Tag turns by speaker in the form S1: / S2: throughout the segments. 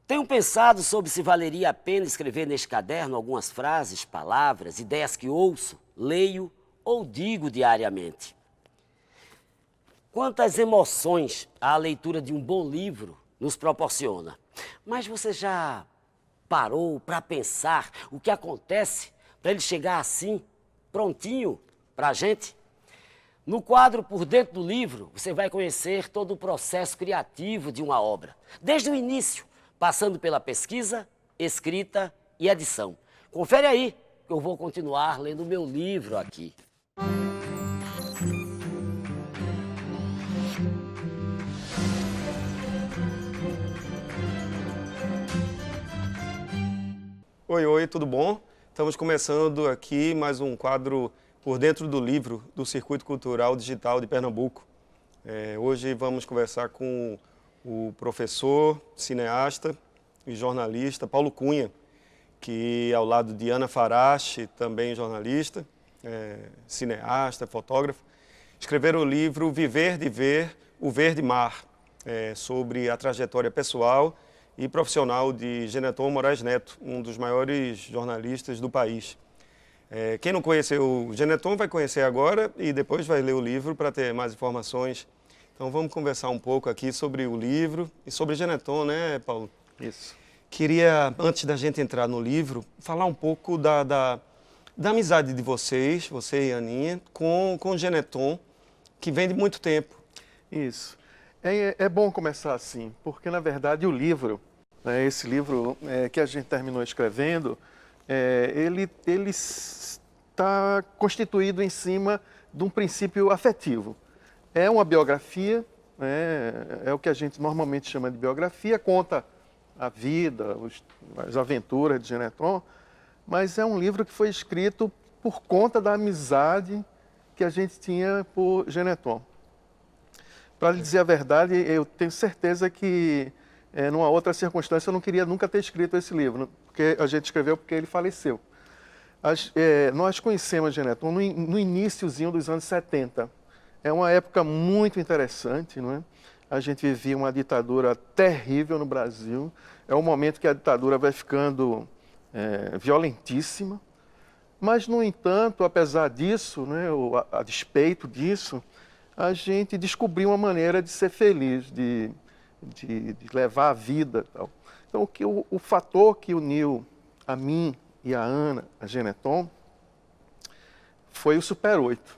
S1: Tenho pensado sobre se valeria a pena escrever neste caderno algumas frases, palavras, ideias que ouço, leio ou digo diariamente. Quantas emoções a leitura de um bom livro nos proporciona. Mas você já parou para pensar o que acontece para ele chegar assim, prontinho para a gente? No quadro Por Dentro do Livro, você vai conhecer todo o processo criativo de uma obra, desde o início, passando pela pesquisa, escrita e edição. Confere aí, que eu vou continuar lendo o meu livro aqui.
S2: Oi, oi, tudo bom? Estamos começando aqui mais um quadro Por Dentro do Livro do Circuito Cultural Digital de Pernambuco. Hoje vamos conversar com o professor, cineasta e jornalista Paulo Cunha, que ao lado de Ana Farache, também jornalista, cineasta, fotógrafo, escreveram o livro Viver de Ver, o Verde Mar, sobre a trajetória pessoal e profissional de Geneton Moraes Neto, um dos maiores jornalistas do país. Quem não conheceu o Geneton vai conhecer agora e depois vai ler o livro para ter mais informações. Então vamos conversar um pouco aqui sobre o livro e sobre Geneton, né, Paulo?
S3: Isso.
S2: Queria, antes da gente entrar no livro, falar um pouco da amizade de vocês, você e a Aninha, com o Geneton, que vem de muito tempo.
S3: Isso. É bom começar assim, porque na verdade o livro, esse livro que a gente terminou escrevendo, ele está constituído em cima de um princípio afetivo. É uma biografia, é o que a gente normalmente chama de biografia, conta a vida, as aventuras de Geneton, mas é um livro que foi escrito por conta da amizade que a gente tinha por Geneton. Para lhe dizer a verdade, eu tenho certeza que, numa outra circunstância, eu não queria nunca ter escrito esse livro, porque a gente escreveu porque ele faleceu. Nós conhecemos Geneton no iniciozinho dos anos 70. É uma época muito interessante, não é? A gente vivia uma ditadura terrível no Brasil. É um momento que a ditadura vai ficando violentíssima. Mas, no entanto, apesar disso, né, a despeito disso, a gente descobriu uma maneira de ser feliz, de levar a vida. Tal. Então, o fator que uniu a mim e a Ana, a Geneton, foi o Super 8,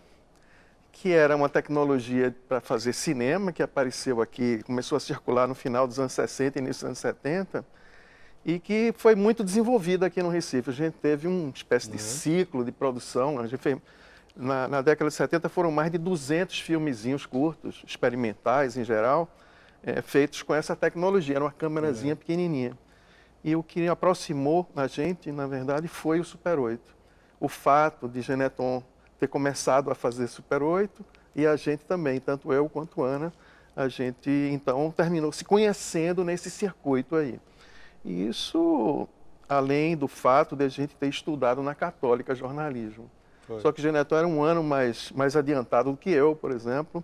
S3: que era uma tecnologia para fazer cinema, que apareceu aqui, começou a circular no final dos anos 60 e início dos anos 70, e que foi muito desenvolvida aqui no Recife. A gente teve uma espécie de ciclo de produção, a gente fez... Na década de 70 foram mais de 200 filmezinhos curtos, experimentais em geral, feitos com essa tecnologia, era uma câmerazinha pequenininha. E o que aproximou a gente, na verdade, foi o Super 8. O fato de Geneton ter começado a fazer Super 8 e a gente também, tanto eu quanto Ana, a gente então terminou se conhecendo nesse circuito aí. E isso, além do fato de a gente ter estudado na Católica jornalismo. Só que Geneton era um ano mais adiantado do que eu, por exemplo,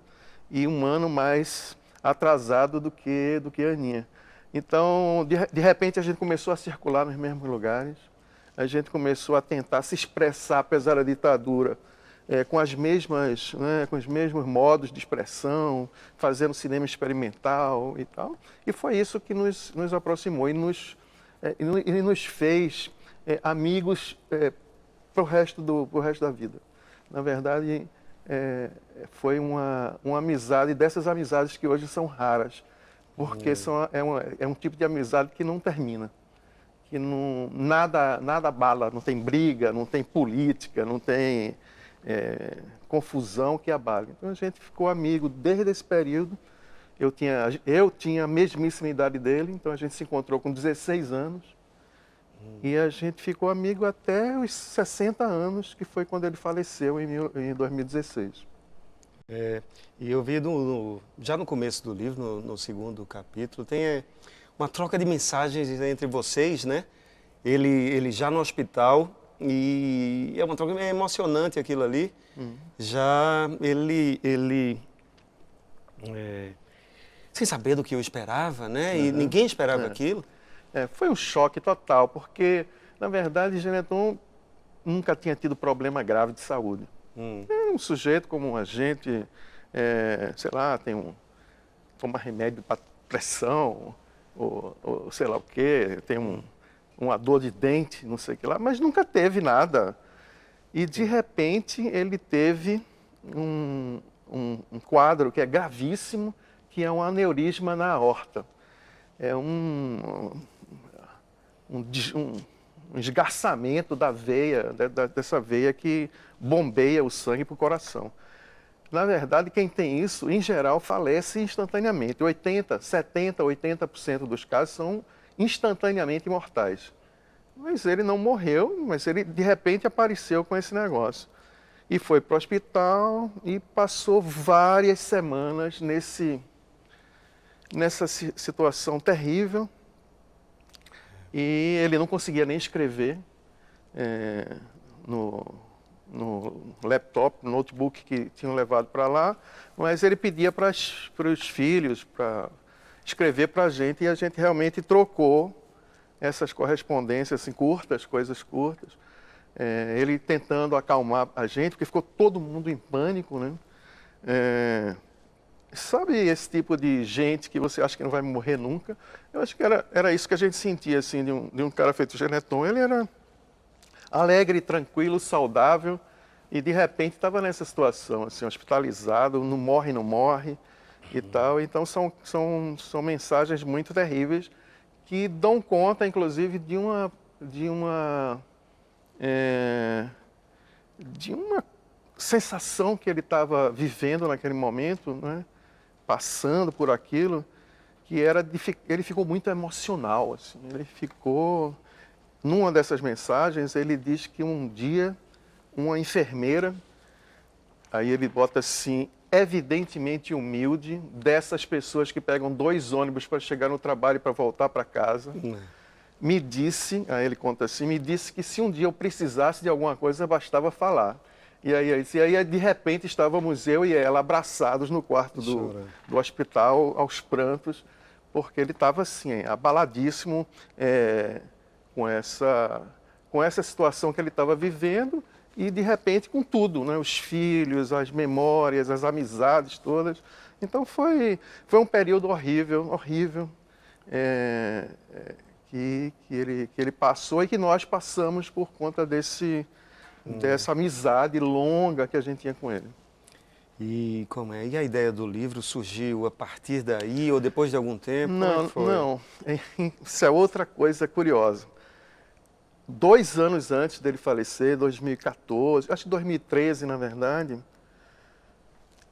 S3: e um ano mais atrasado do que a Aninha. Então, de repente, a gente começou a circular nos mesmos lugares, a gente começou a tentar se expressar, apesar da ditadura, com os mesmos modos de expressão, fazendo cinema experimental e tal. E foi isso que nos aproximou e nos fez amigos para o resto da vida. Na verdade, foi uma amizade, dessas amizades que hoje são raras, porque é um tipo de amizade que não termina, que nada abala, não tem briga, não tem política, não tem confusão que abale. Então a gente ficou amigo desde esse período. Eu tinha a mesmíssima idade dele, então a gente se encontrou com 16 anos. E a gente ficou amigo até os 60 anos, que foi quando ele faleceu em 2016.
S2: E eu vi já no começo do livro, no segundo capítulo, tem uma troca de mensagens entre vocês, né? Ele já no hospital, e é uma troca emocionante aquilo ali. Já ele sem saber do que eu esperava, né? E ninguém esperava aquilo.
S3: Foi um choque total, porque, na verdade, Geneton nunca tinha tido problema grave de saúde. É um sujeito como a gente, sei lá, toma remédio para pressão, ou sei lá o quê, tem uma dor de dente, não sei o que lá, mas nunca teve nada. E, de repente, ele teve um quadro que é gravíssimo, que é um aneurisma na aorta. É um esgarçamento da veia, dessa veia que bombeia o sangue para o coração. Na verdade, quem tem isso, em geral, falece instantaneamente. 80% dos casos são instantaneamente mortais. Mas ele não morreu, mas ele de repente apareceu com esse negócio. E foi para o hospital e passou várias semanas nessa situação terrível. E ele não conseguia nem escrever no laptop, no notebook que tinham levado para lá, mas ele pedia para os filhos para escrever para a gente, e a gente realmente trocou essas correspondências assim, curtas, coisas curtas. Ele tentando acalmar a gente, porque ficou todo mundo em pânico, né? Sabe esse tipo de gente que você acha que não vai morrer nunca? Eu acho que era isso que a gente sentia assim, de um cara feito Geneton. Ele era alegre, tranquilo, saudável, e de repente estava nessa situação, assim, hospitalizado, não morre e tal. Então são mensagens muito terríveis que dão conta, inclusive, de uma sensação que ele estava vivendo naquele momento, né? Passando por aquilo, que ele ficou muito emocional, assim. Ele ficou, numa dessas mensagens, ele diz que um dia uma enfermeira, aí ele bota assim, evidentemente humilde, dessas pessoas que pegam 2 ônibus para chegar no trabalho e para voltar para casa, me disse, aí ele conta assim, me disse que se um dia eu precisasse de alguma coisa, bastava falar. E aí, de repente, estávamos eu e ela abraçados no quarto do hospital, aos prantos, porque ele estava assim, abaladíssimo com essa situação que ele estava vivendo e, de repente, com tudo, né? Os filhos, as memórias, as amizades todas. Então, foi um período horrível que ele passou e que nós passamos por conta dessa amizade longa que a gente tinha com ele.
S2: E E a ideia do livro surgiu a partir daí ou depois de algum tempo?
S3: Não. Isso é outra coisa curiosa. 2 anos antes dele falecer, 2014, acho que 2013, na verdade,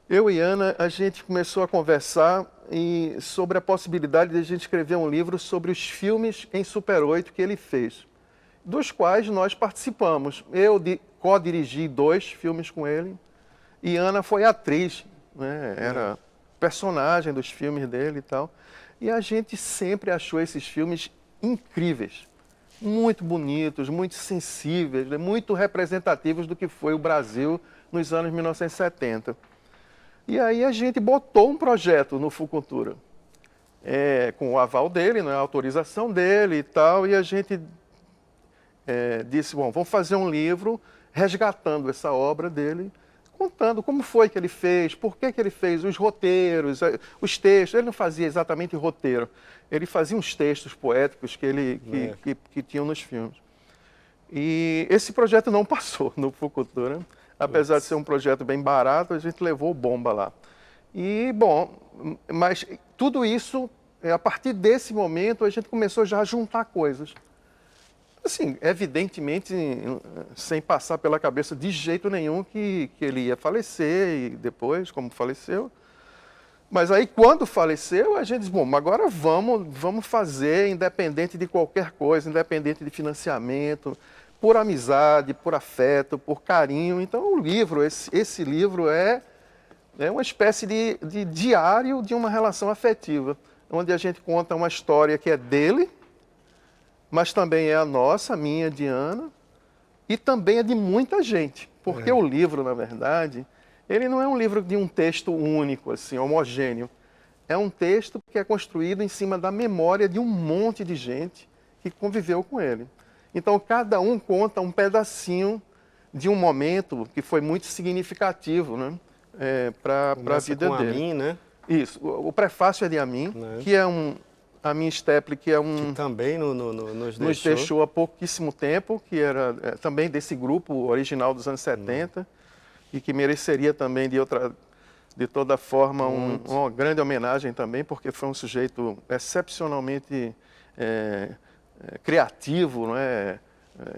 S3: eu e Ana, a gente começou a conversar sobre a possibilidade de a gente escrever um livro sobre os filmes em Super 8 que ele fez, dos quais nós participamos. Eu co-dirigi 2 filmes com ele e Ana foi atriz, né? Era personagem dos filmes dele e tal. E a gente sempre achou esses filmes incríveis, muito bonitos, muito sensíveis, muito representativos do que foi o Brasil nos anos 1970. E aí a gente botou um projeto no Fucultura, com o aval dele, né, a autorização dele e tal, e a gente disse, bom, vamos fazer um livro resgatando essa obra dele, contando como foi que ele fez, por que ele fez, os roteiros, os textos. Ele não fazia exatamente roteiro, ele fazia uns textos poéticos que tinham nos filmes. E esse projeto não passou no Fucultura, apesar de ser um projeto bem barato, a gente levou bomba lá. E, bom, mas tudo isso, a partir desse momento, a gente começou já a juntar coisas. Assim, evidentemente, sem passar pela cabeça de jeito nenhum que ele ia falecer, e depois, como faleceu. Mas aí, quando faleceu, a gente disse, bom, agora vamos fazer, independente de qualquer coisa, independente de financiamento, por amizade, por afeto, por carinho. Então, o livro, esse livro é uma espécie de diário de uma relação afetiva, onde a gente conta uma história que é dele, mas também é a nossa, a minha, de Ana, e também é de muita gente. Porque o livro, na verdade, ele não é um livro de um texto único, assim, homogêneo. É um texto que é construído em cima da memória de um monte de gente que conviveu com ele. Então, cada um conta um pedacinho de um momento que foi muito significativo, né? Para a vida
S2: com
S3: dele.
S2: Amin, né?
S3: Isso. O prefácio é de Amin, que é Amin Stepli, que é
S2: que também nos
S3: deixou há pouquíssimo tempo, que era também desse grupo original dos anos 70 e que mereceria também de toda forma uma grande homenagem também, porque foi um sujeito excepcionalmente criativo, não é?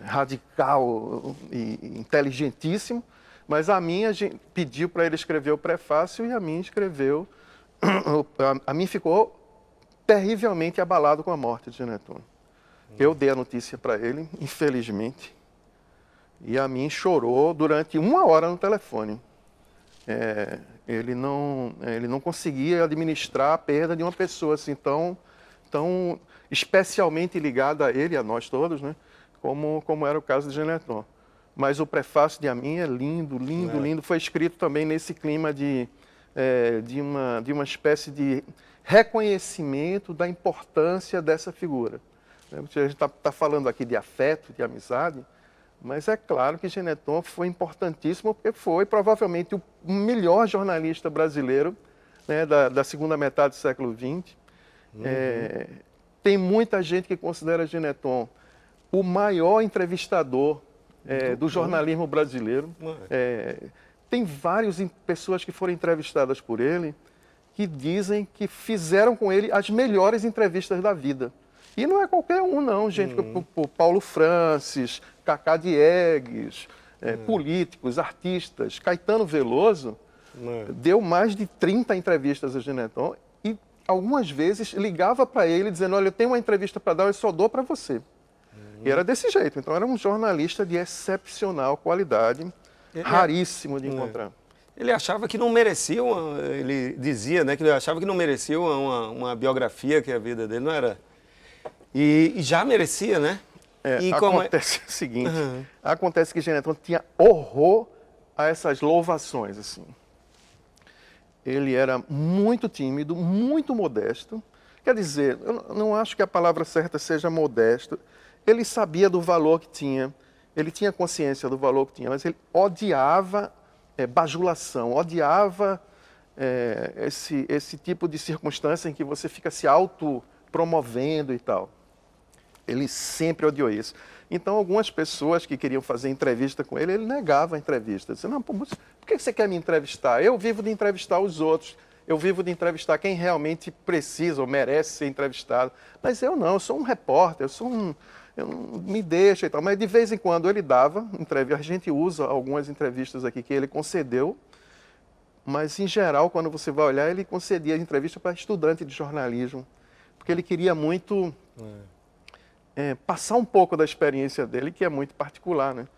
S3: Radical e inteligentíssimo, mas a gente pediu para ele escrever o prefácio e a mim escreveu. A mim ficou terrivelmente abalado com a morte de Geneton. Eu dei a notícia para ele, infelizmente, e a mim chorou durante 1 hora no telefone. Ele não conseguia administrar a perda de uma pessoa assim tão especialmente ligada a ele e a nós todos, né? Como era o caso de Geneton. Mas o prefácio de Amin é lindo, lindo, lindo. Foi escrito também nesse clima de uma espécie de reconhecimento da importância dessa figura. A gente está falando aqui de afeto, de amizade, mas é claro que Geneton foi importantíssimo porque foi provavelmente o melhor jornalista brasileiro, né, da segunda metade do século XX. Tem muita gente que considera Geneton o maior entrevistador do jornalismo brasileiro. Tem várias pessoas que foram entrevistadas por ele que dizem que fizeram com ele as melhores entrevistas da vida. E não é qualquer um, não, gente. O Paulo Francis, Cacá Diegues, políticos, artistas. Caetano Veloso deu mais de 30 entrevistas a Geneton e algumas vezes ligava para ele dizendo: olha, eu tenho uma entrevista para dar, eu só dou para você. E era desse jeito. Então, era um jornalista de excepcional qualidade, raríssimo de encontrar.
S2: Ele achava que não merecia, ele dizia, né, que ele achava que não merecia uma biografia, que a vida dele não era... E já merecia, né?
S3: Acontece o seguinte, acontece que Geneton tinha horror a essas louvações, assim. Ele era muito tímido, muito modesto. Quer dizer, eu não acho que a palavra certa seja modesto. Ele sabia do valor que tinha, ele tinha consciência do valor que tinha, mas ele odiava bajulação, odiava esse tipo de circunstância em que você fica se autopromovendo e tal. Ele sempre odiou isso. Então, algumas pessoas que queriam fazer entrevista com ele, ele negava a entrevista. Dizia: não, por que você quer me entrevistar? Eu vivo de entrevistar os outros. Eu vivo de entrevistar quem realmente precisa ou merece ser entrevistado. Mas eu não, eu sou um repórter, me deixa e tal. Mas de vez em quando ele dava entrevista. A gente usa algumas entrevistas aqui que ele concedeu, mas em geral, quando você vai olhar, ele concedia entrevista para estudante de jornalismo, porque ele queria muito passar um pouco da experiência dele, que é muito particular, né?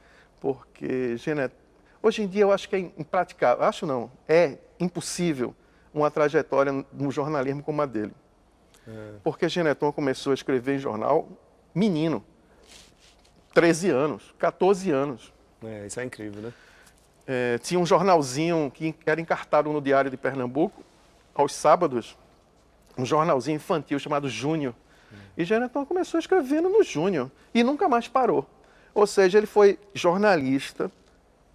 S3: Porque hoje em dia eu acho que é impraticável, acho não, é impossível uma trajetória no jornalismo como a dele. Porque Geneton começou a escrever em jornal menino, 13 anos, 14 anos.
S2: Isso é incrível, né?
S3: Tinha um jornalzinho que era encartado no Diário de Pernambuco, aos sábados, um jornalzinho infantil chamado Júnior. E Geneton começou escrevendo no Júnior e nunca mais parou. Ou seja, ele foi jornalista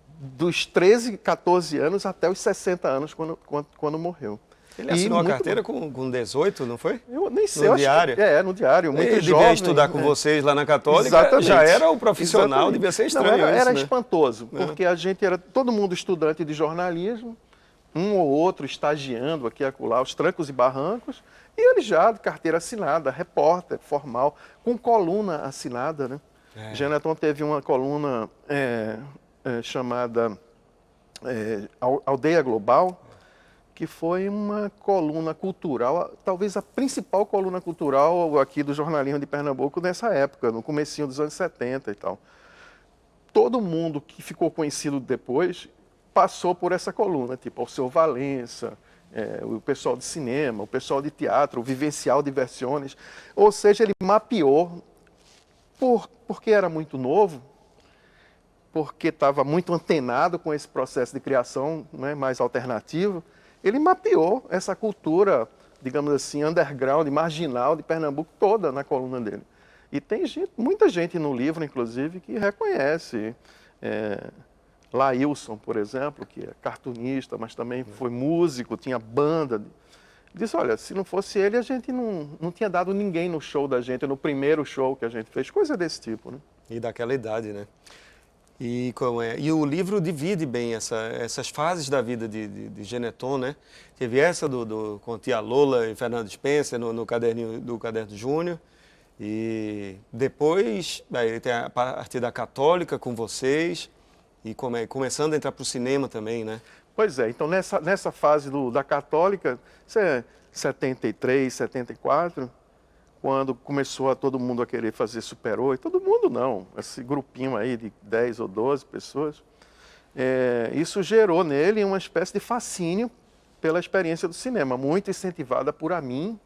S3: dos 13, 14 anos até os 60 anos, quando morreu.
S2: Ele assinou a carteira com 18, não foi?
S3: Eu nem sei.
S2: No diário?
S3: No diário, muito
S2: ele
S3: jovem.
S2: Devia estudar com vocês lá na Católica.
S3: Exatamente.
S2: Já era o profissional,
S3: Exatamente.
S2: devia ser estranho
S3: não, era
S2: né?
S3: espantoso, porque a gente era todo mundo estudante de jornalismo, um ou outro estagiando aqui e acolá, os trancos e barrancos, e ele já de carteira assinada, repórter, formal, com coluna assinada, né? Geneton teve uma coluna chamada Aldeia Global, que foi uma coluna cultural, talvez a principal coluna cultural aqui do jornalismo de Pernambuco nessa época, no comecinho dos anos 70 e tal. Todo mundo que ficou conhecido depois passou por essa coluna, tipo Alceu Valença, o pessoal de cinema, o pessoal de teatro, o Vivencial Diversiones. Ou seja, ele mapeou, porque era muito novo, porque estava muito antenado com esse processo de criação, né, mais alternativo, ele mapeou essa cultura, digamos assim, underground, marginal de Pernambuco toda na coluna dele. E tem muita gente no livro, inclusive, que reconhece. Laílson, por exemplo, que é cartunista, mas também foi músico, tinha banda. Disse, olha, se não fosse ele, a gente não tinha dado ninguém no show da gente, no primeiro show que a gente fez, coisa desse tipo, né?
S2: E daquela idade, né? E o livro divide bem essas fases da vida de Geneton, né? Teve essa com a tia Lola e Fernando Spencer no caderninho do Caderno Júnior. E depois ele tem a parte da Católica com vocês e começando a entrar para o cinema também, né?
S3: Pois é, então nessa fase da Católica, isso é 73, 74, quando começou todo mundo a querer fazer Super 8, todo mundo não, esse grupinho aí de 10 ou 12 pessoas, isso gerou nele uma espécie de fascínio pela experiência do cinema, muito incentivada por mim,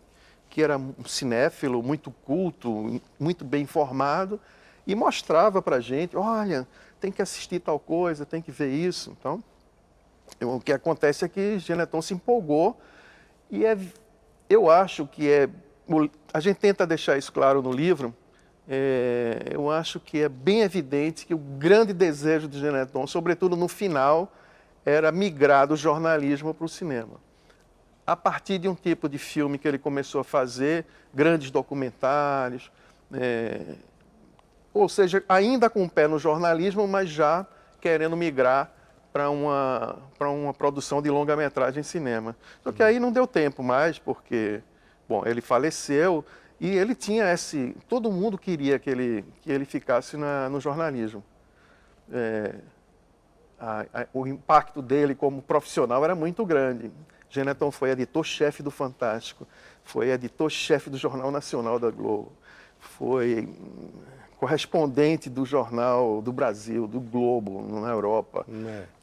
S3: que era um cinéfilo muito culto, muito bem informado, e mostrava para a gente, olha, tem que assistir tal coisa, tem que ver isso. Então, o que acontece é que Geneton se empolgou e eu acho que a gente tenta deixar isso claro no livro, eu acho que é bem evidente que o grande desejo de Geneton, sobretudo no final, era migrar do jornalismo para o cinema. A partir de um tipo de filme que ele começou a fazer, grandes documentários, ou seja, ainda com o pé no jornalismo, mas já querendo migrar para uma produção de longa-metragem em cinema. Só que aí não deu tempo mais, porque, bom, ele faleceu e ele tinha todo mundo queria que ele ficasse no jornalismo. O impacto dele como profissional era muito grande. Geneton foi editor-chefe do Fantástico, foi editor-chefe do Jornal Nacional da Globo, foi correspondente do Jornal do Brasil, do Globo, na Europa.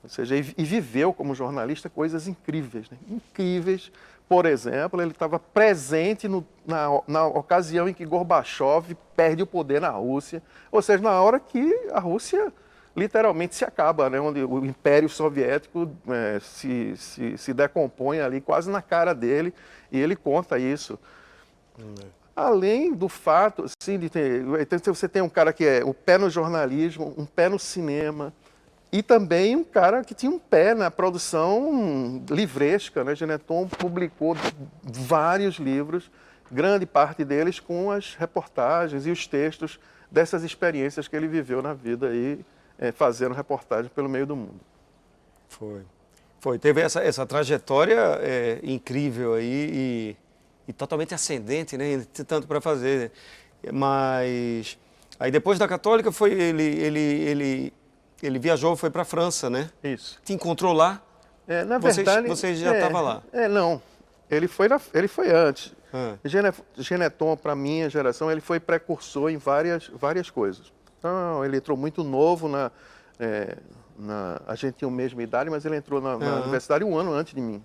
S3: Ou seja, e viveu como jornalista coisas incríveis, né? Incríveis. Por exemplo, ele estava presente na ocasião em que Gorbachev perde o poder na Rússia, ou seja, na hora que a Rússia literalmente se acaba, né? Onde o Império Soviético se decompõe ali quase na cara dele, e ele conta isso. Além do fato, assim, você tem um cara que é o pé no jornalismo, um pé no cinema, e também um cara que tinha um pé na produção livresca, né? Geneton publicou vários livros, grande parte deles com as reportagens e os textos dessas experiências que ele viveu na vida aí, fazendo reportagem pelo meio do mundo.
S2: Foi. Teve essa trajetória incrível aí e totalmente ascendente, né? Tanto para fazer. Mas aí depois da Católica ele viajou, foi para a França, né?
S3: Isso.
S2: Te encontrou lá?
S3: Na verdade,
S2: você já estava lá?
S3: Não. Ele foi antes. Geneton, para minha geração, ele foi precursor em várias coisas. Então, ele entrou muito novo a gente tinha a mesma idade, mas ele entrou na universidade um ano antes de mim.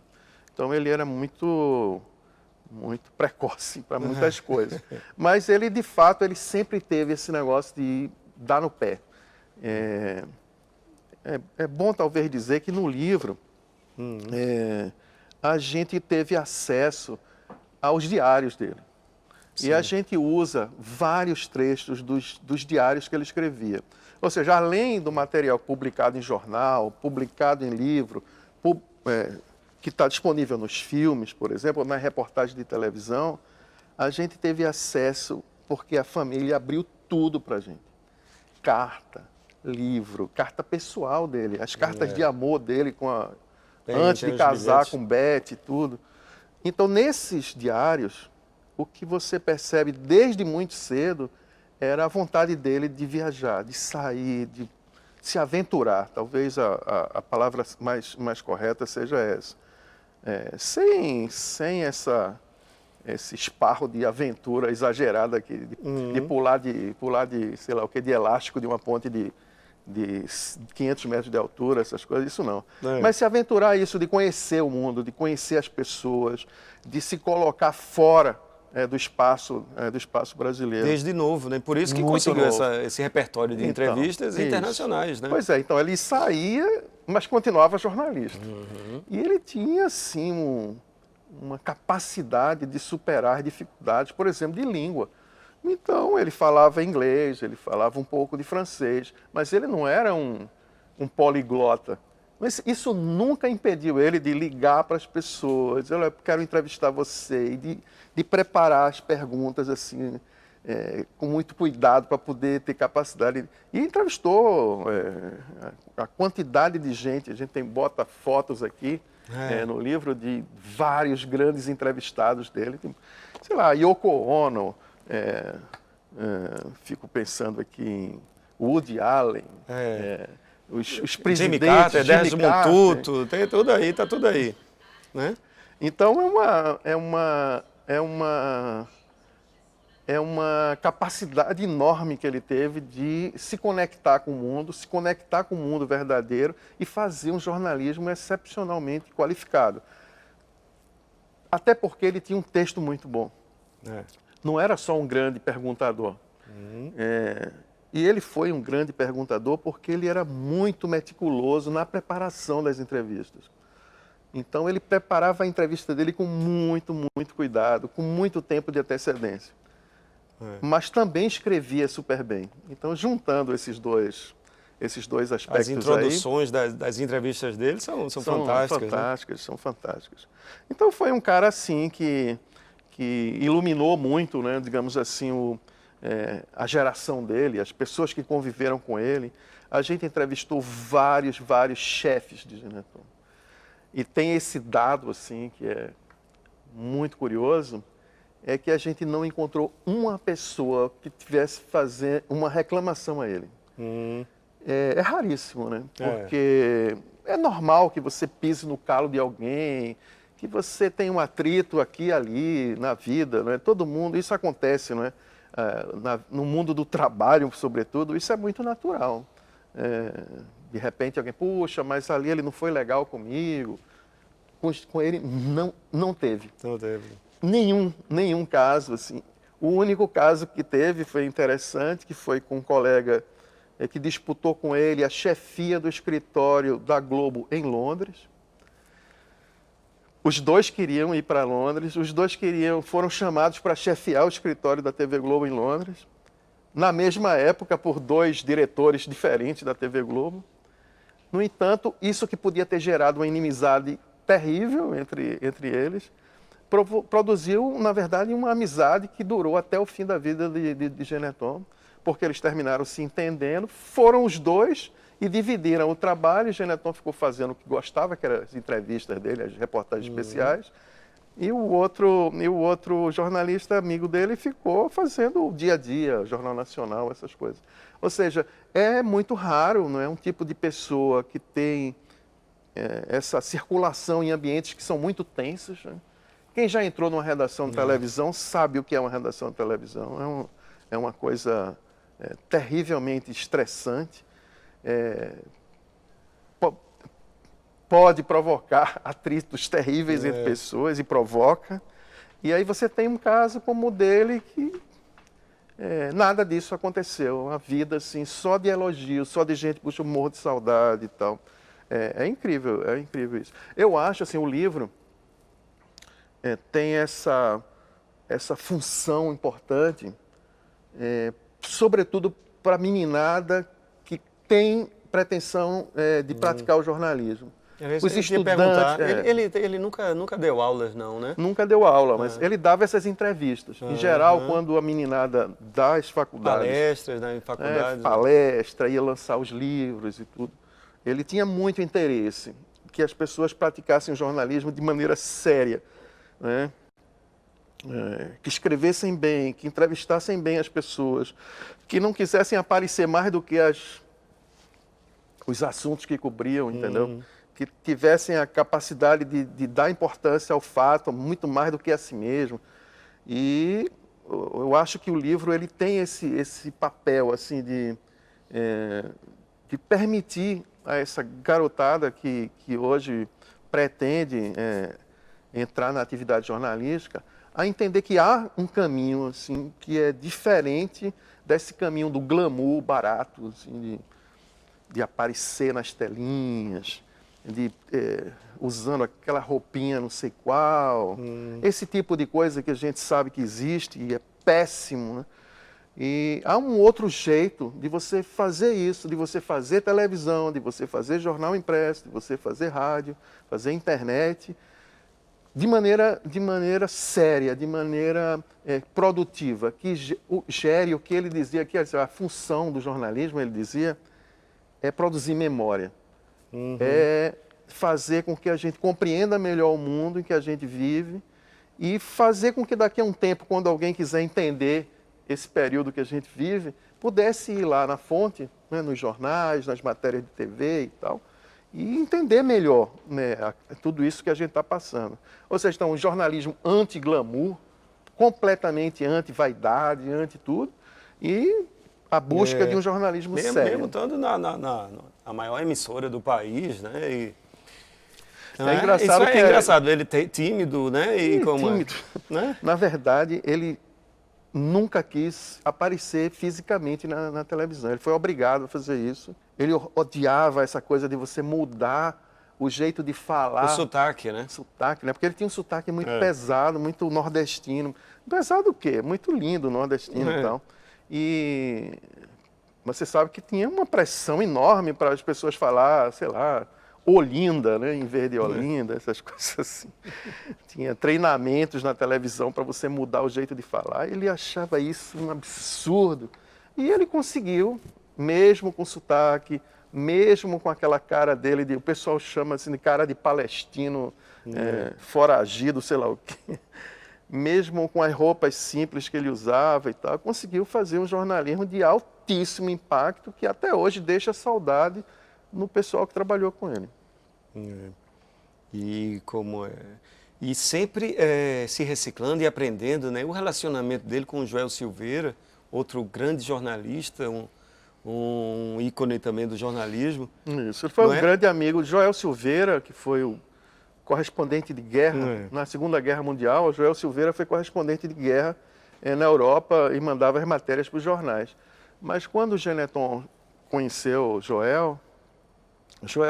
S3: Então, ele era muito precoce para muitas coisas. Mas ele, de fato, ele sempre teve esse negócio de dar no pé. É bom, talvez, dizer que no livro a gente teve acesso aos diários dele. Sim. E a gente usa vários trechos dos diários que ele escrevia. Ou seja, além do material publicado em jornal, publicado em livro, que está disponível nos filmes, por exemplo, na reportagem de televisão, a gente teve acesso porque a família abriu tudo para a gente. Carta, livro, carta pessoal dele, as cartas de amor dele antes de casar com Beth e tudo. Então, nesses diários, o que você percebe desde muito cedo era a vontade dele de viajar, de sair, de se aventurar. Talvez a palavra mais correta seja essa. Sem esse esparro de aventura exagerada aqui, de pular de, sei lá o que, de elástico de uma ponte de 500 metros de altura, essas coisas, isso não. Mas se aventurar isso, de conhecer o mundo, de conhecer as pessoas, de se colocar fora do espaço brasileiro.
S2: Desde novo, né? Por isso que
S3: Muito
S2: conseguiu
S3: novo.
S2: esse repertório de entrevistas internacionais, né?
S3: Pois é, então ele saía, mas continuava jornalista. E ele tinha, assim, uma capacidade de superar dificuldades, por exemplo, de língua. Então, ele falava inglês, ele falava um pouco de francês, mas ele não era um poliglota. Mas isso nunca impediu ele de ligar para as pessoas, eu quero entrevistar você, e de preparar as perguntas assim, com muito cuidado para poder ter capacidade. E entrevistou a quantidade de gente, a gente bota fotos aqui no livro de vários grandes entrevistados dele. Sei lá, Yoko Ono, fico pensando aqui em Woody Allen, os presidentes,
S2: Jimmy Carter,
S3: Jimmy
S2: Desmond
S3: Carter.
S2: Tutu, tem tudo aí, tá tudo aí, né?
S3: Então é uma capacidade enorme que ele teve de se conectar com o mundo verdadeiro e fazer um jornalismo excepcionalmente qualificado. Até porque ele tinha um texto muito bom. Não era só um grande perguntador. E ele foi um grande perguntador porque ele era muito meticuloso na preparação das entrevistas. Então ele preparava a entrevista dele com muito, muito cuidado, com muito tempo de antecedência. Mas também escrevia super bem. Então, juntando esses dois aspectos
S2: As introduções das entrevistas dele são fantásticas.
S3: São fantásticas. Então foi um cara assim que iluminou muito, né, digamos assim, a geração dele, as pessoas que conviveram com ele. A gente entrevistou vários chefes de Geneton. E tem esse dado assim que é muito curioso, é que a gente não encontrou uma pessoa que tivesse fazer uma reclamação a ele. É raríssimo, né? Porque é normal que você pise no calo de alguém, que você tenha um atrito aqui e ali na vida, né? Todo mundo, isso acontece, né? No mundo do trabalho, sobretudo, isso é muito natural. De repente alguém, puxa, mas ali ele não foi legal comigo. Com ele não teve.
S2: Não teve.
S3: Nenhum caso, assim. O único caso que teve foi interessante, que foi com um colega que disputou com ele a chefia do escritório da Globo em Londres. Os dois queriam ir para Londres, foram chamados para chefiar o escritório da TV Globo em Londres, na mesma época por dois diretores diferentes da TV Globo. No entanto, isso que podia ter gerado uma inimizade terrível entre eles, produziu, na verdade, uma amizade que durou até o fim da vida de Geneton, porque eles terminaram se entendendo, foram os dois e dividiram o trabalho. Geneton ficou fazendo o que gostava, que eram as entrevistas dele, as reportagens especiais, e o outro jornalista amigo dele ficou fazendo o dia a dia, Jornal Nacional, essas coisas. Ou seja, é muito raro, não é, um tipo de pessoa que tem essa circulação em ambientes que são muito tensos, né? Quem já entrou numa redação de televisão sabe o que é uma redação de televisão. É uma coisa terrivelmente estressante. Pode provocar atritos terríveis entre pessoas, e provoca. E aí você tem um caso como o dele que nada disso aconteceu. Uma vida assim, só de elogios, só de gente, puxa, eu morro de saudade e tal. É incrível isso. Eu acho, assim, o livro tem essa função importante, sobretudo para a meninada que tem pretensão de praticar o jornalismo.
S2: Os estudantes... Ele nunca deu aulas, não, né?
S3: Nunca deu aula, mas ele dava essas entrevistas. Em geral, quando a meninada das faculdades...
S2: Palestras, né, em faculdades.
S3: Palestra, ia lançar os livros e tudo. Ele tinha muito interesse que as pessoas praticassem o jornalismo de maneira séria, né? Que escrevessem bem, que entrevistassem bem as pessoas, que não quisessem aparecer mais do que os assuntos que cobriam, entendeu? Que tivessem a capacidade de dar importância ao fato, muito mais do que a si mesmo. E eu acho que o livro ele tem esse papel assim de permitir a essa garotada que hoje pretende entrar na atividade jornalística a entender que há um caminho assim que é diferente desse caminho do glamour barato, assim, de aparecer nas telinhas, usando aquela roupinha não sei qual, esse tipo de coisa que a gente sabe que existe e é péssimo, né? E há um outro jeito de você fazer isso, de você fazer televisão, de você fazer jornal impresso, de você fazer rádio, fazer internet, de maneira séria, de maneira produtiva, que gere o que ele dizia, que a função do jornalismo, ele dizia, é produzir memória. É fazer com que a gente compreenda melhor o mundo em que a gente vive e fazer com que daqui a um tempo, quando alguém quiser entender esse período que a gente vive, pudesse ir lá na fonte, né, nos jornais, nas matérias de TV e tal, e entender melhor, né, tudo isso que a gente está passando. Ou seja, então, um jornalismo anti-glamour, completamente anti-vaidade, anti-tudo, e a busca de um jornalismo sério.
S2: Mesmo estando na maior emissora do país, né?
S3: Engraçado
S2: isso
S3: que
S2: é engraçado, ele é tímido, né? E como
S3: tímido.
S2: Né?
S3: Na verdade, ele nunca quis aparecer fisicamente na televisão. Ele foi obrigado a fazer isso. Ele odiava essa coisa de você mudar o jeito de falar.
S2: O sotaque, né?
S3: Sotaque, né? Porque ele tinha um sotaque muito pesado, muito nordestino. Pesado o quê? Muito lindo, nordestino e tal. E você sabe que tinha uma pressão enorme para as pessoas falar, sei lá, Olinda, né? Em vez de Olinda, essas coisas assim. Tinha treinamentos na televisão para você mudar o jeito de falar. Ele achava isso um absurdo. E ele conseguiu, mesmo com sotaque, mesmo com aquela cara dele, o pessoal chama assim de cara de palestino, foragido, sei lá o quê. Mesmo com as roupas simples que ele usava e tal, conseguiu fazer um jornalismo de altíssimo impacto que até hoje deixa saudade no pessoal que trabalhou com ele.
S2: E como é... E sempre se reciclando e aprendendo, né? O relacionamento dele com o Joel Silveira, outro grande jornalista, um ícone também do jornalismo.
S3: Isso, ele foi um grande amigo. Joel Silveira, que foi o correspondente de guerra na Segunda Guerra Mundial. O Joel Silveira foi correspondente de guerra na Europa e mandava as matérias para os jornais. Mas quando o Geneton conheceu o Joel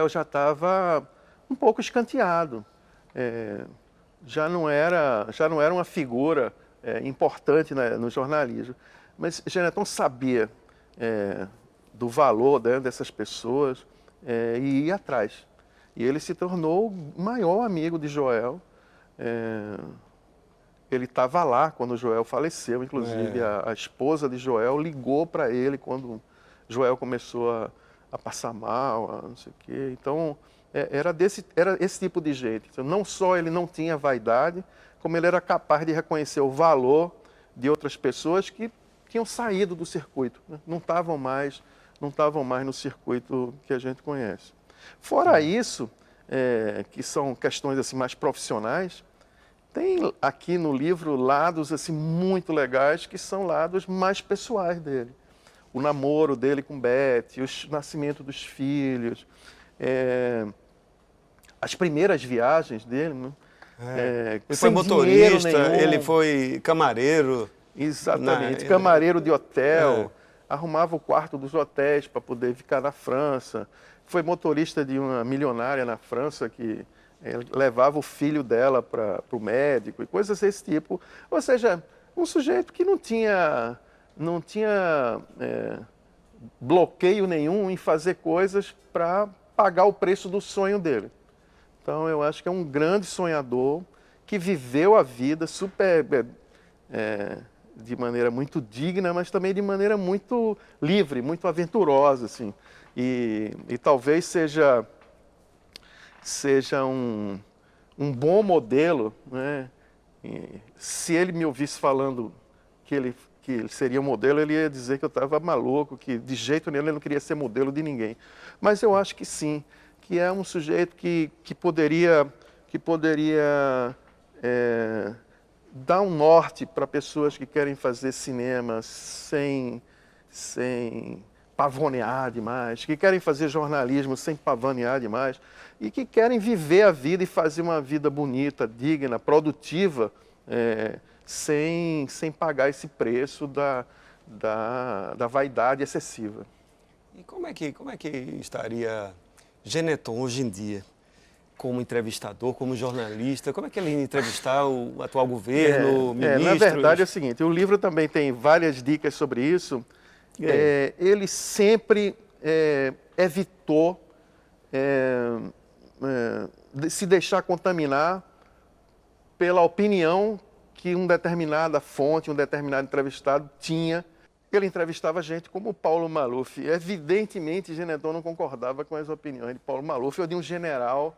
S3: já estava um pouco escanteado. Já não era uma figura importante no jornalismo. Mas Geneton sabia do valor dessas pessoas e ia atrás. E ele se tornou o maior amigo de Joel. Ele estava lá quando Joel faleceu, inclusive a esposa de Joel ligou para ele quando Joel começou a passar mal, não sei o quê. Então, era esse tipo de jeito. Então, não só ele não tinha vaidade, como ele era capaz de reconhecer o valor de outras pessoas que tinham saído do circuito, né? Não estavam mais no circuito que a gente conhece. Fora isso, que são questões assim mais profissionais, tem aqui no livro lados assim muito legais que são lados mais pessoais dele. O namoro dele com Beth, o nascimento dos filhos, as primeiras viagens dele, né?
S2: Ele foi motorista, ele foi camareiro.
S3: Exatamente, camareiro de hotel, arrumava o quarto dos hotéis para poder ficar na França. Foi motorista de uma milionária na França que levava o filho dela para o médico e coisas desse tipo. Ou seja, um sujeito que não tinha bloqueio nenhum em fazer coisas para pagar o preço do sonho dele. Então, eu acho que é um grande sonhador que viveu a vida de maneira muito digna, mas também de maneira muito livre, muito aventurosa, assim. E talvez seja um bom modelo, né? E se ele me ouvisse falando que ele seria um modelo, ele ia dizer que eu estava maluco, que de jeito nenhum ele não queria ser modelo de ninguém. Mas eu acho que sim, que é um sujeito que poderia dar um norte para pessoas que querem fazer cinema sem pavonear demais, que querem fazer jornalismo sem pavonear demais e que querem viver a vida e fazer uma vida bonita, digna, produtiva, sem pagar esse preço da vaidade excessiva.
S2: E como é que estaria Geneton hoje em dia? como entrevistador, como jornalista? Como é que ele ia entrevistar o atual governo, ministros?
S3: Na verdade é o seguinte, o livro também tem várias dicas sobre isso. Ele sempre evitou se deixar contaminar pela opinião que uma determinada fonte, um determinado entrevistado tinha. Ele entrevistava gente como o Paulo Maluf. Evidentemente, Geneton não concordava com as opiniões de Paulo Maluf ou de um general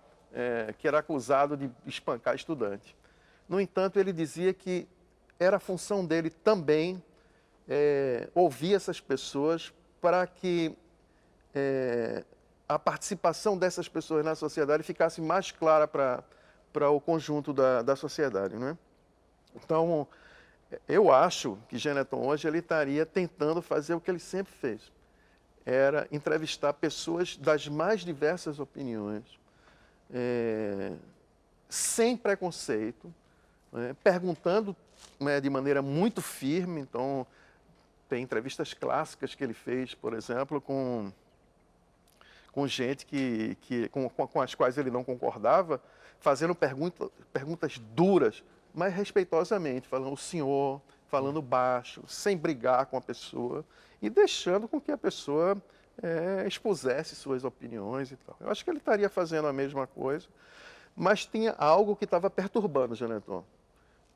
S3: que era acusado de espancar estudante. No entanto, ele dizia que era função dele também ouvir essas pessoas para que a participação dessas pessoas na sociedade ficasse mais clara para o conjunto da sociedade, não é? Então, eu acho que Geneton hoje ele estaria tentando fazer o que ele sempre fez. Era entrevistar pessoas das mais diversas opiniões, sem preconceito, perguntando de maneira muito firme. Então, tem entrevistas clássicas que ele fez, por exemplo, com gente com as quais ele não concordava, fazendo perguntas duras, mas respeitosamente, falando o senhor, falando baixo, sem brigar com a pessoa e deixando com que a pessoa expusesse suas opiniões e tal. Eu acho que ele estaria fazendo a mesma coisa, mas tinha algo que estava perturbando Geneton.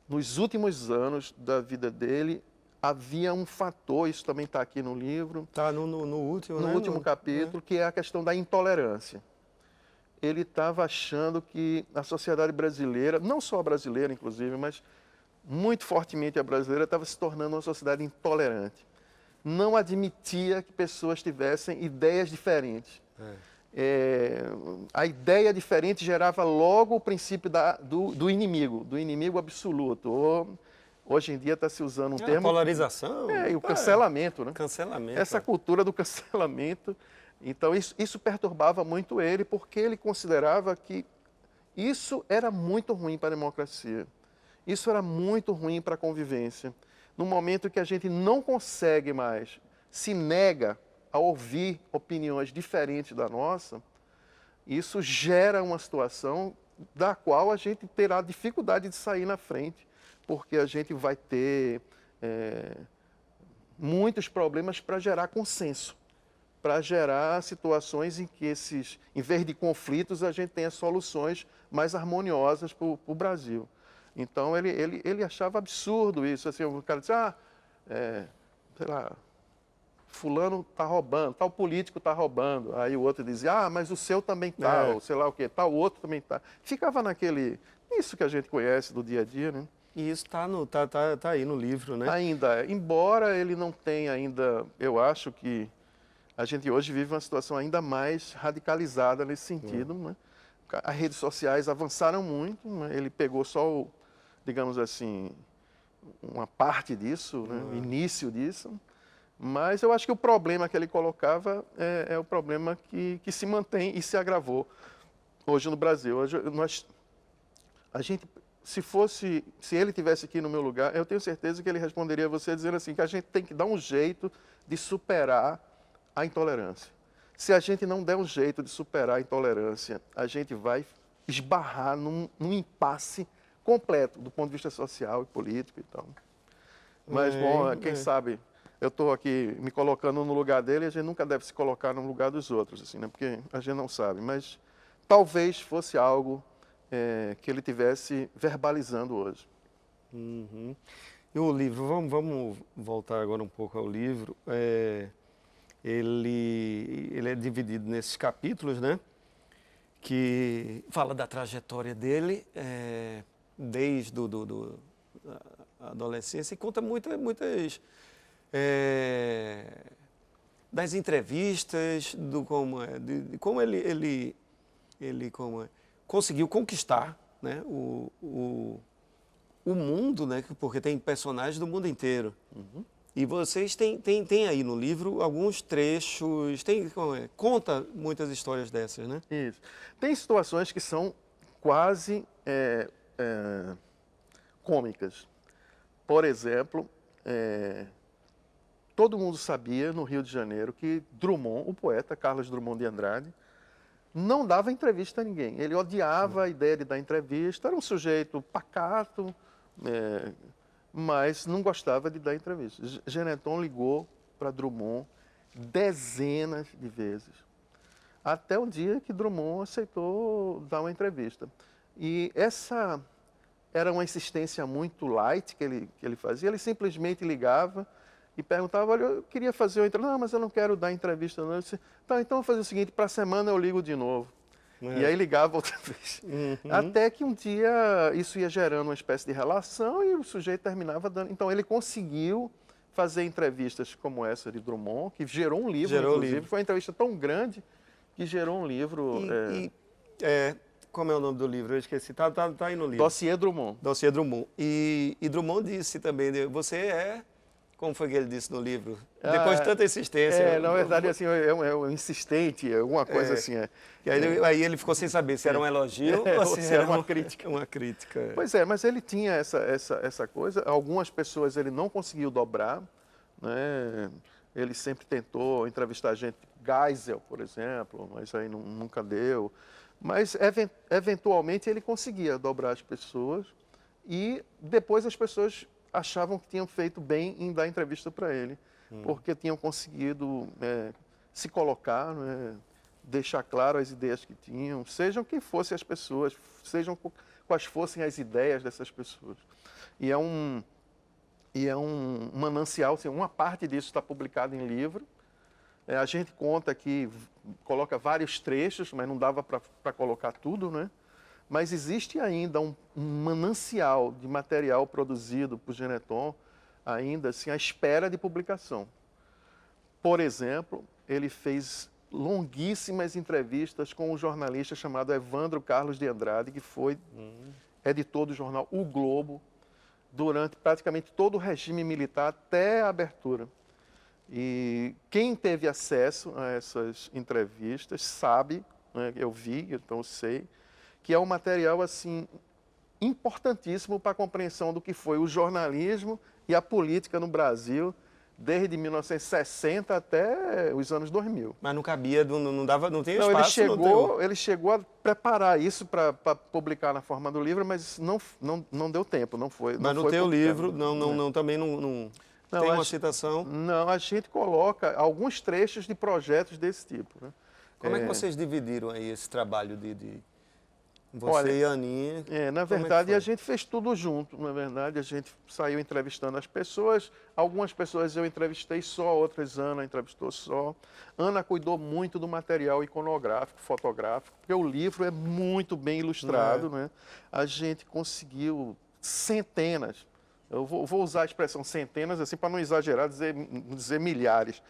S3: Nos últimos anos da vida dele, havia um fator, isso também está aqui no livro.
S2: Está no último,
S3: no
S2: né?
S3: último capítulo, que é a questão da intolerância. Ele estava achando que a sociedade brasileira, não só a brasileira, inclusive, mas muito fortemente a brasileira, estava se tornando uma sociedade intolerante. Não admitia que pessoas tivessem ideias diferentes. A ideia diferente gerava logo o princípio do inimigo absoluto. Hoje em dia está se usando um termo...
S2: polarização.
S3: E o cancelamento, né?
S2: Cancelamento.
S3: Essa cultura do cancelamento. Então, isso perturbava muito ele, porque ele considerava que isso era muito ruim para a democracia. Isso era muito ruim para a convivência. No momento que a gente não consegue mais, se nega a ouvir opiniões diferentes da nossa, isso gera uma situação da qual a gente terá dificuldade de sair na frente, porque a gente vai ter muitos problemas para gerar consenso, para gerar situações em que em vez de conflitos, a gente tenha soluções mais harmoniosas para o Brasil. Então, ele achava absurdo isso. Assim, o cara dizia, sei lá, fulano está roubando, tal político está roubando. Aí o outro dizia, mas o seu também está, ou sei lá o quê, tal outro também está. Ficava isso que a gente conhece do dia a dia, né?
S2: E isso tá aí no livro, né?
S3: Ainda, embora ele não tenha ainda, eu acho que a gente hoje vive uma situação ainda mais radicalizada nesse sentido, né? As redes sociais avançaram muito, né? Ele pegou só, digamos assim, uma parte disso, né? O início disso, mas eu acho que o problema que ele colocava é o problema que se mantém e se agravou hoje no Brasil. Hoje se ele tivesse aqui no meu lugar, eu tenho certeza que ele responderia a você dizendo assim, que a gente tem que dar um jeito de superar a intolerância. Se a gente não der um jeito de superar a intolerância, a gente vai esbarrar num impasse completo do ponto de vista social e político e tal. Mas, quem sabe, eu estou aqui me colocando no lugar dele, e a gente nunca deve se colocar no lugar dos outros, assim, né? Porque a gente não sabe. Mas talvez fosse algo que ele tivesse verbalizando hoje.
S2: Uhum. E o livro, vamos voltar agora um pouco ao livro. Ele é dividido nesses capítulos, né? Que fala da trajetória dele desde a adolescência e conta muitas das entrevistas, de como ele conseguiu conquistar, né, o mundo, né, porque tem personagens do mundo inteiro.
S3: Uhum.
S2: E vocês têm aí no livro alguns trechos, conta muitas histórias dessas, né?
S3: Isso. Tem situações que são quase cômicas. Por exemplo, todo mundo sabia no Rio de Janeiro que Drummond, o poeta Carlos Drummond de Andrade, não dava entrevista a ninguém. Ele odiava a ideia de dar entrevista, era um sujeito pacato, mas não gostava de dar entrevista. Geneton ligou para Drummond dezenas de vezes, até o dia que Drummond aceitou dar uma entrevista. E essa era uma insistência muito light que ele fazia, ele simplesmente ligava e perguntava, olha, eu queria fazer uma entrevista, não, mas eu não quero dar entrevista não. Eu disse, tá, então vou fazer o seguinte, para a semana eu ligo de novo. E aí ligava outra vez. Até que um dia isso ia gerando uma espécie de relação e o sujeito terminava dando. Então ele conseguiu fazer entrevistas como essa de Drummond, que gerou um livro, inclusive. Foi uma entrevista tão grande que gerou um livro.
S2: Como é o nome do livro? Eu esqueci. Tá aí no livro.
S3: Dossiê Drummond.
S2: Dossiê Drummond. E Drummond disse também, você é... Como foi que ele disse no livro? Depois de tanta insistência...
S3: na verdade, assim, é um insistente, alguma coisa assim.
S2: E aí ele ficou sem saber se era um elogio ou se era uma crítica. Uma crítica.
S3: Pois é, mas ele tinha essa coisa. Algumas pessoas ele não conseguiu dobrar, né? Ele sempre tentou entrevistar gente, Geisel, por exemplo, mas aí nunca deu. Mas, eventualmente, ele conseguia dobrar as pessoas e depois as pessoas achavam que tinham feito bem em dar entrevista para ele, porque tinham conseguido se colocar, né, deixar claro as ideias que tinham, sejam quem fossem as pessoas, sejam quais fossem as ideias dessas pessoas. E é um manancial, assim, uma parte disso está publicada em livro. A gente conta aqui, coloca vários trechos, mas não dava para colocar tudo, né? Mas existe ainda um manancial de material produzido por Geneton, ainda assim, à espera de publicação. Por exemplo, ele fez longuíssimas entrevistas com um jornalista chamado Evandro Carlos de Andrade, que foi editor do jornal O Globo, durante praticamente todo o regime militar até a abertura. E quem teve acesso a essas entrevistas sabe, né, eu vi, então eu sei, que é um material assim importantíssimo para a compreensão do que foi o jornalismo e a política no Brasil desde 1960 até os anos 2000.
S2: Mas não cabia, não tem espaço.
S3: Ele chegou a preparar isso para publicar na forma do livro, mas não deu tempo, não foi.
S2: Mas no teu livro também não tem uma citação?
S3: Não, a gente coloca alguns trechos de projetos desse tipo. Né?
S2: Como é que vocês dividiram aí esse trabalho de você e a Aninha?
S3: Na verdade, a gente fez tudo junto. Na verdade, a gente saiu entrevistando as pessoas. Algumas pessoas eu entrevistei só, outras Ana entrevistou só. Ana cuidou muito do material iconográfico, fotográfico, porque o livro é muito bem ilustrado. Né? A gente conseguiu centenas, eu vou usar a expressão centenas assim para não exagerar, dizer milhares,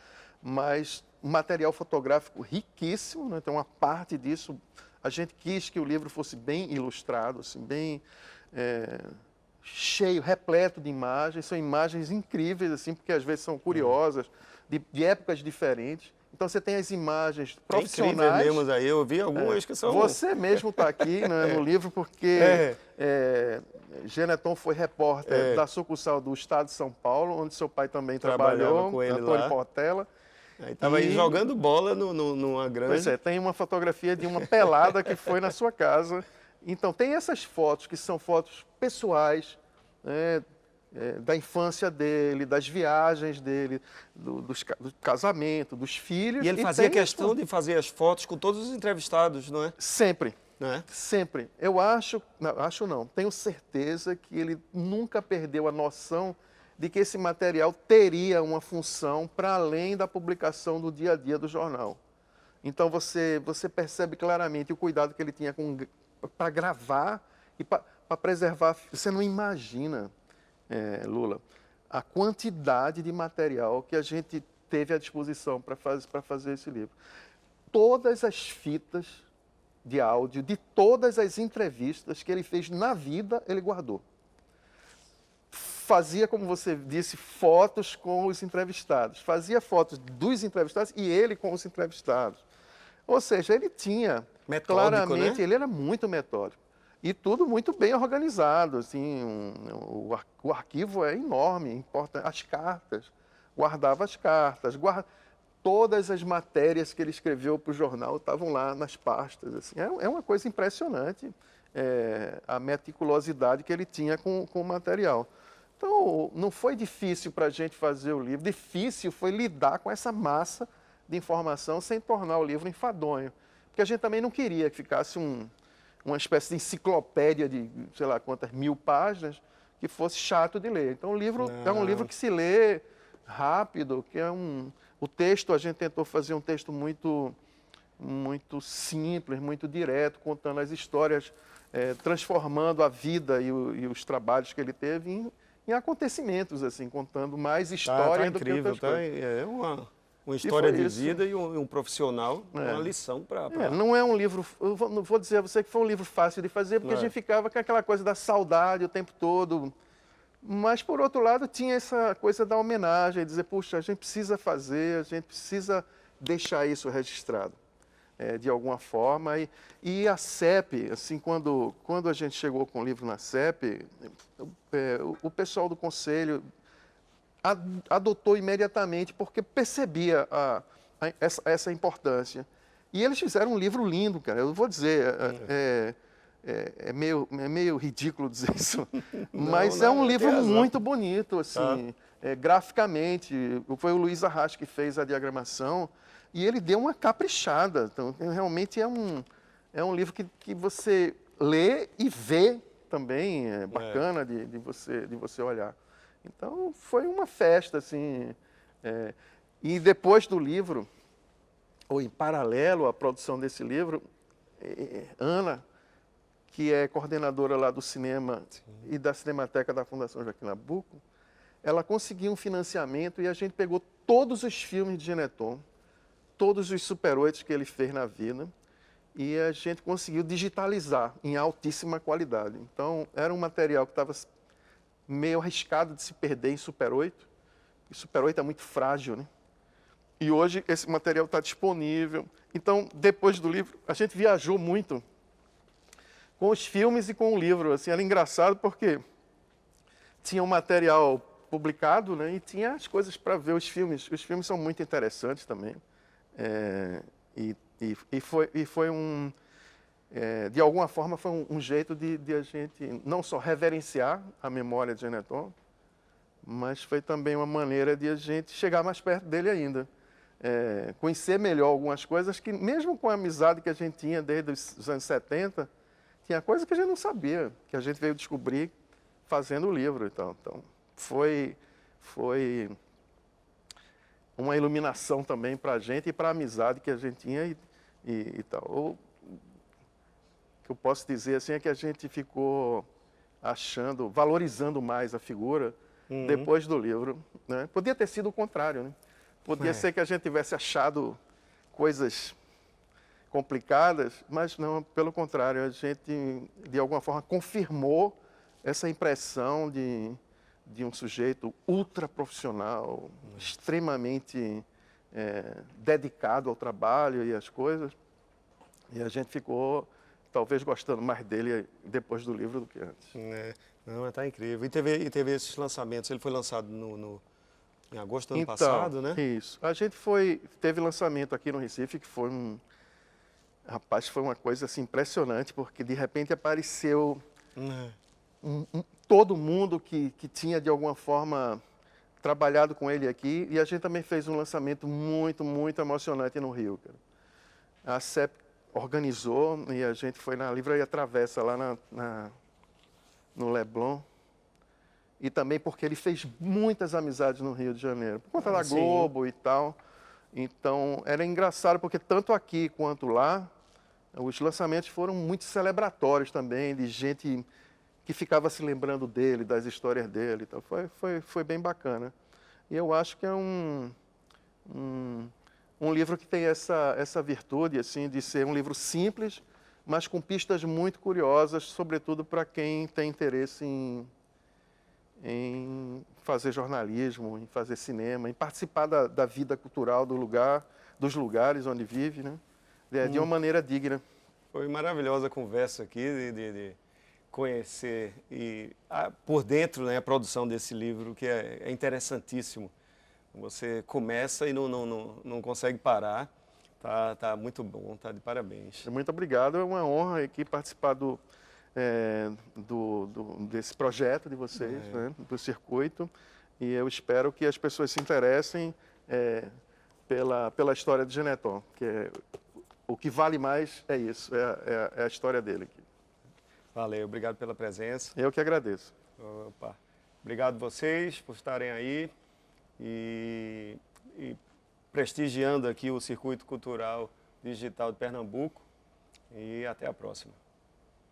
S3: mas material fotográfico riquíssimo, né? Então uma parte disso, a gente quis que o livro fosse bem ilustrado, assim, bem cheio, repleto de imagens, são imagens incríveis, assim, porque às vezes são curiosas, de épocas diferentes. Então você tem as imagens profissionais.
S2: Mesmo aí, eu vi algumas que são...
S3: Você mesmo está aqui, né, no livro porque Geneton foi repórter da sucursal do Estado de São Paulo, onde seu pai também trabalhou,
S2: com ele
S3: Antônio
S2: lá.
S3: Portela.
S2: Estava aí jogando bola numa grande...
S3: Pois é, tem uma fotografia de uma pelada que foi na sua casa. Então, tem essas fotos que são fotos pessoais, né, da infância dele, das viagens dele, do casamento, dos filhos.
S2: E ele fazia questão de fazer as fotos com todos os entrevistados, não é?
S3: Sempre.
S2: Não é?
S3: Sempre. Eu tenho certeza que ele nunca perdeu a noção de que esse material teria uma função para além da publicação do dia a dia do jornal. Então você percebe claramente o cuidado que ele tinha para gravar e para preservar. Você não imagina, Lula, a quantidade de material que a gente teve à disposição para fazer esse livro. Todas as fitas de áudio, de todas as entrevistas que ele fez na vida, ele guardou. Fazia, como você disse, fotos com os entrevistados. Fazia fotos dos entrevistados e ele com os entrevistados. Ou seja, ele tinha,
S2: metódico,
S3: claramente,
S2: né?
S3: Ele era muito metódico. E tudo muito bem organizado. Assim, o arquivo é enorme, importa as cartas. Guardava as cartas. todas as matérias que ele escreveu para o jornal estavam lá nas pastas. Assim. É uma coisa impressionante a meticulosidade que ele tinha com o material. Então, não foi difícil para a gente fazer o livro, difícil foi lidar com essa massa de informação sem tornar o livro enfadonho. Porque a gente também não queria que ficasse uma espécie de enciclopédia de, sei lá quantas 1000 páginas, que fosse chato de ler. Então, o livro é um livro que se lê rápido, que o texto, a gente tentou fazer um texto muito simples, muito direto, contando as histórias, transformando a vida e os trabalhos que ele teve em acontecimentos, assim, contando mais história do
S2: incrível,
S3: que outras coisas.
S2: É uma história de vida e um profissional, uma lição para...
S3: Não é um livro, não vou dizer a você que foi um livro fácil de fazer, porque a gente ficava com aquela coisa da saudade o tempo todo. Mas, por outro lado, tinha essa coisa da homenagem, dizer, puxa, a gente precisa fazer, a gente precisa deixar isso registrado, de alguma forma. E a CEP, assim, quando a gente chegou com o livro na CEP, o pessoal do Conselho adotou imediatamente, porque percebia essa importância. E eles fizeram um livro lindo, cara, eu vou dizer... É meio ridículo dizer isso, mas é um livro muito bonito, assim, graficamente. Foi o Luiz Arraes que fez a diagramação e ele deu uma caprichada. Então, realmente é um livro que você lê e vê também, é bacana de você olhar. Então, foi uma festa, assim. E depois do livro, ou em paralelo à produção desse livro, Ana, que é coordenadora lá do cinema e da Cinemateca da Fundação Joaquim Nabuco, ela conseguiu um financiamento e a gente pegou todos os filmes de Genetton, todos os Super 8 que ele fez na vida, e a gente conseguiu digitalizar em altíssima qualidade. Então, era um material que estava meio arriscado de se perder em Super 8, e Super 8 é muito frágil, né? E hoje esse material está disponível. Então, depois do livro, a gente viajou muito com os filmes e com o livro. Assim, era engraçado porque tinha um material publicado, né, e tinha as coisas para ver os filmes. Os filmes são muito interessantes também. Foi de alguma forma, foi um jeito de a gente não só reverenciar a memória de Genetton, mas foi também uma maneira de a gente chegar mais perto dele ainda. Conhecer melhor algumas coisas que, mesmo com a amizade que a gente tinha desde os anos 70, tinha coisa que a gente não sabia, que a gente veio descobrir fazendo o livro. Então foi uma iluminação também para a gente e para a amizade que a gente tinha e tal. O que eu posso dizer assim é que a gente ficou valorizando mais a figura depois do livro, né? Podia ter sido o contrário, né? Podia ser que a gente tivesse achado coisas complicadas, mas não, pelo contrário, a gente, de alguma forma, confirmou essa impressão de um sujeito ultra profissional, extremamente dedicado ao trabalho e às coisas, e a gente ficou, talvez, gostando mais dele depois do livro do que antes.
S2: Não, está incrível. E teve esses lançamentos, ele foi lançado em agosto do ano passado, né?
S3: Isso. A gente teve lançamento aqui no Recife, que foi Rapaz, foi uma coisa assim, impressionante, porque de repente apareceu todo mundo que tinha, de alguma forma, trabalhado com ele aqui, e a gente também fez um lançamento muito, muito emocionante no Rio, cara. A CEP organizou e a gente foi na Livraria Travessa, lá no Leblon, e também porque ele fez muitas amizades no Rio de Janeiro, por conta da Globo e tal. Então, era engraçado, porque tanto aqui quanto lá, os lançamentos foram muito celebratórios também, de gente que ficava se lembrando dele, das histórias dele. Então, foi bem bacana. E eu acho que é um livro que tem essa virtude, assim, de ser um livro simples, mas com pistas muito curiosas, sobretudo para quem tem interesse em fazer jornalismo, em fazer cinema, em participar da vida cultural dos lugares onde vive, né? De uma maneira digna.
S2: Foi maravilhosa a conversa aqui, de conhecer por dentro, né, a produção desse livro, que é interessantíssimo. Você começa e não consegue parar. Tá muito bom, tá de parabéns.
S3: Muito obrigado, é uma honra aqui participar desse projeto de vocês, né, do circuito, e eu espero que as pessoas se interessem pela história de Geneton, que o que vale mais é isso, é a história dele aqui.
S2: Valeu, obrigado pela presença.
S3: Eu que agradeço.
S2: Opa. Obrigado vocês por estarem aí e prestigiando aqui o Circuito Cultural Digital de Pernambuco, e até a próxima.